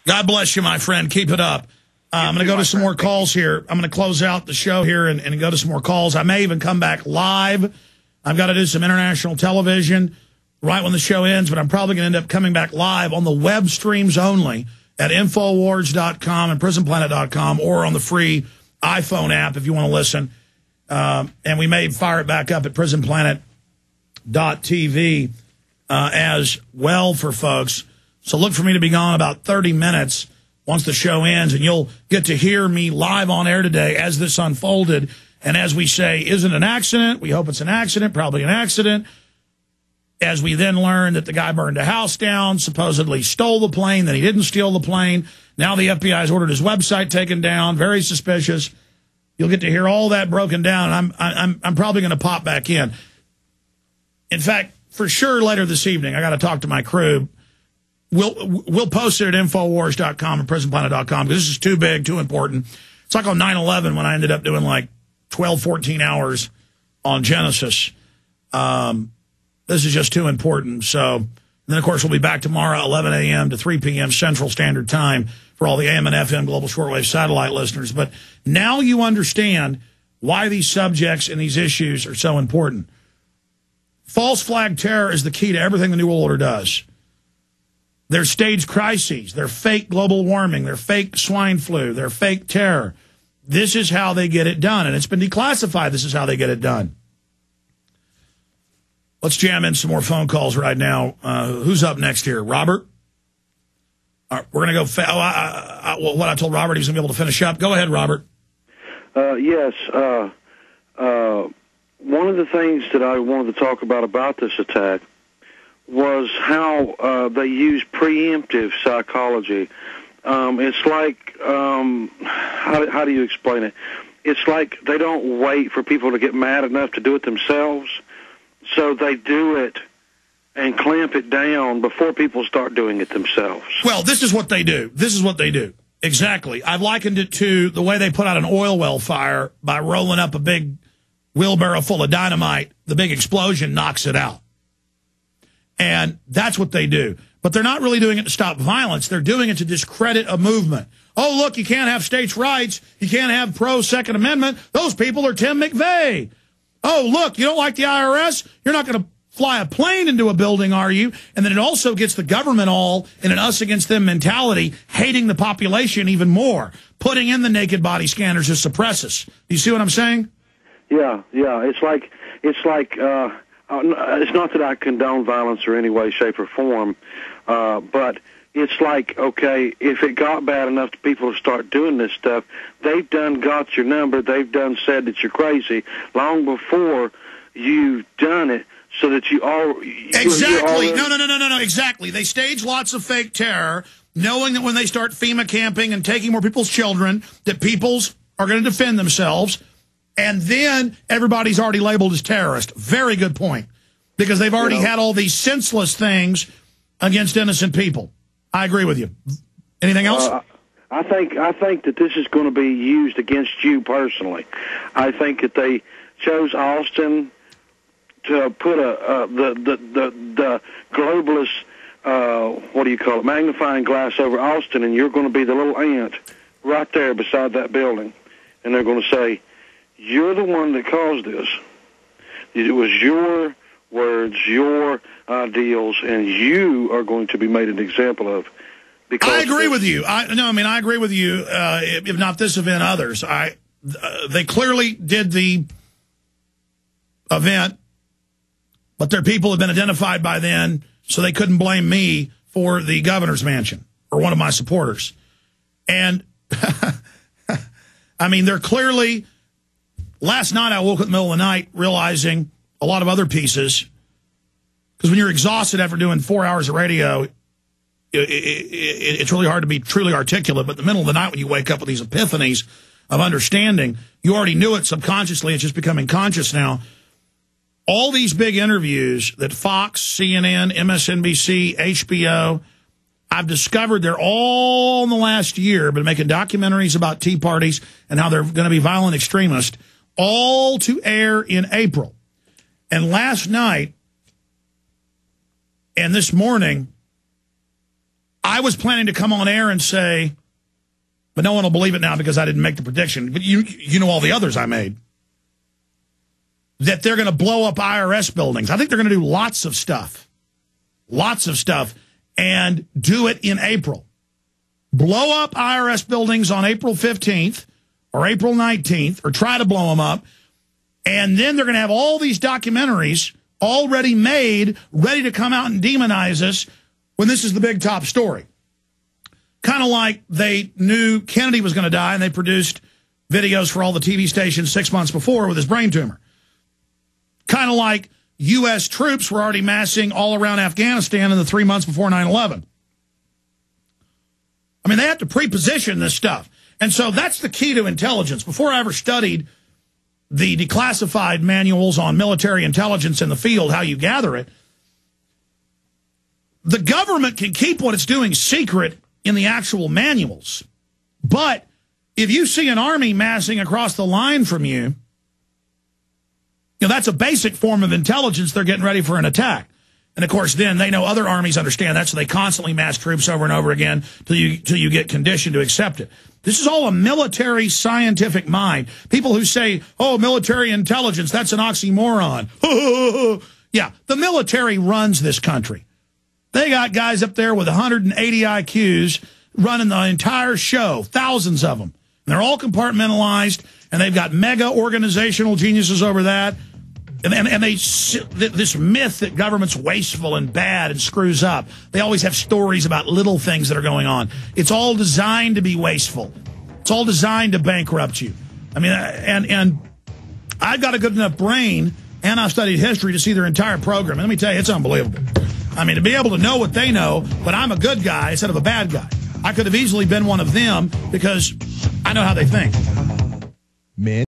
God bless you, my friend. Keep it up. I'm going to go to some more calls here. I'm going to close out the show here and go to some more calls. I may even come back live. I've got to do some international television right when the show ends, but I'm probably going to end up coming back live on the web streams only at Infowars.com and PrisonPlanet.com or on the free iPhone app if you want to listen. And we may fire it back up at PrisonPlanet.tv as well for folks. So look for me to be gone about 30 minutes once the show ends, and you'll get to hear me live on air today as this unfolded. And as we say, is it an accident? We hope it's an accident, probably an accident. As we then learn that the guy burned a house down, supposedly stole the plane, that he didn't steal the plane. Now the FBI has ordered his website taken down. Very suspicious. You'll get to hear all that broken down, and I'm probably going to pop back in. In fact, for sure later this evening, I got to talk to my crew. We'll post it at Infowars.com and PrisonPlanet.com because this is too big, too important. It's like on 9/11 when I ended up doing like 12, 14 hours on Genesis. This is just too important. So then, of course, we'll be back tomorrow, 11 a.m. to 3 p.m. Central Standard Time for all the AM and FM global shortwave satellite listeners. But now you understand why these subjects and these issues are so important. False flag terror is the key to everything the New World Order does. They're staged crises. They're fake global warming. They're fake swine flu. They're fake terror. This is how they get it done. And it's been declassified. This is how they get it done. Let's jam in some more phone calls right now. Who's up next here? Robert? All right, we're going to go. What I told Robert, he's going to be able to finish up. Go ahead, Robert. Yes. One of the things that I wanted to talk about this attack was how they use preemptive psychology. It's like, how do you explain it? It's like they don't wait for people to get mad enough to do it themselves, so they do it and clamp it down before people start doing it themselves. Well, this is what they do. This is what they do. Exactly. I've likened it to the way they put out an oil well fire by rolling up a big wheelbarrow full of dynamite. The big explosion knocks it out. And that's what they do. But they're not really doing it to stop violence. They're doing it to discredit a movement. Oh, look, you can't have states' rights. You can't have pro-Second Amendment. Those people are Tim McVeigh. Oh, look, you don't like the IRS? You're not going to fly a plane into a building, are you? And then it also gets the government all in an us-against-them mentality, hating the population even more, putting in the naked body scanners to suppress us. Do you see what I'm saying? Yeah. It's like it's not that I condone violence or any way, shape, or form, but it's like, okay, if it got bad enough to people to start doing this stuff, they've done got your number, they've done said that you're crazy long before you've done it, so that you all... Exactly. No, exactly. They stage lots of fake terror, knowing that when they start FEMA camping and taking more people's children, that peoples are going to defend themselves. And then everybody's already labeled as terrorist. Very good point. Because they've already had all these senseless things against innocent people. I agree with you. Anything else? I think that this is going to be used against you personally. I think that they chose Austin to put the globalist, what do you call it, magnifying glass over Austin, and you're going to be the little ant right there beside that building. And they're going to say, you're the one that caused this. It was your words, your ideals, and you are going to be made an example of. Because I agree with you. I agree with you. If not this event, others. They clearly did the event, but their people have been identified by then, so they couldn't blame me for the governor's mansion or one of my supporters. And I mean, they're clearly. Last night, I woke up in the middle of the night realizing a lot of other pieces. Because when you're exhausted after doing 4 hours of radio, it's really hard to be truly articulate. But in the middle of the night, when you wake up with these epiphanies of understanding, you already knew it subconsciously. It's just becoming conscious now. All these big interviews that Fox, CNN, MSNBC, HBO, I've discovered they're all in the last year been making documentaries about Tea Parties and how they're going to be violent extremists, all to air in April. And last night and this morning, I was planning to come on air and say, but no one will believe it now because I didn't make the prediction, but you know all the others I made, that they're going to blow up IRS buildings. I think they're going to do lots of stuff, and do it in April. Blow up IRS buildings on April 15th or April 19th, or try to blow them up, and then they're going to have all these documentaries already made, ready to come out and demonize us when this is the big top story. Kind of like they knew Kennedy was going to die, and they produced videos for all the TV stations 6 months before with his brain tumor. Kind of like U.S. troops were already massing all around Afghanistan in the 3 months before 9/11. I mean, they have to pre-position this stuff. And so that's the key to intelligence. Before I ever studied the declassified manuals on military intelligence in the field, how you gather it, the government can keep what it's doing secret in the actual manuals. But if you see an army massing across the line from you, that's a basic form of intelligence. They're getting ready for an attack. And, of course, then they know other armies understand that, so they constantly mass troops over and over again till you get conditioned to accept it. This is all a military scientific mind. People who say, oh, military intelligence, that's an oxymoron. Yeah, the military runs this country. They got guys up there with 180 IQs running the entire show, thousands of them. And they're all compartmentalized, and they've got mega organizational geniuses over that. And this myth that government's wasteful and bad and screws up. They always have stories about little things that are going on. It's all designed to be wasteful. It's all designed to bankrupt you. I mean, and I've got a good enough brain, and I've studied history to see their entire program. And let me tell you, it's unbelievable. I mean, to be able to know what they know, but I'm a good guy instead of a bad guy. I could have easily been one of them because I know how they think. Man.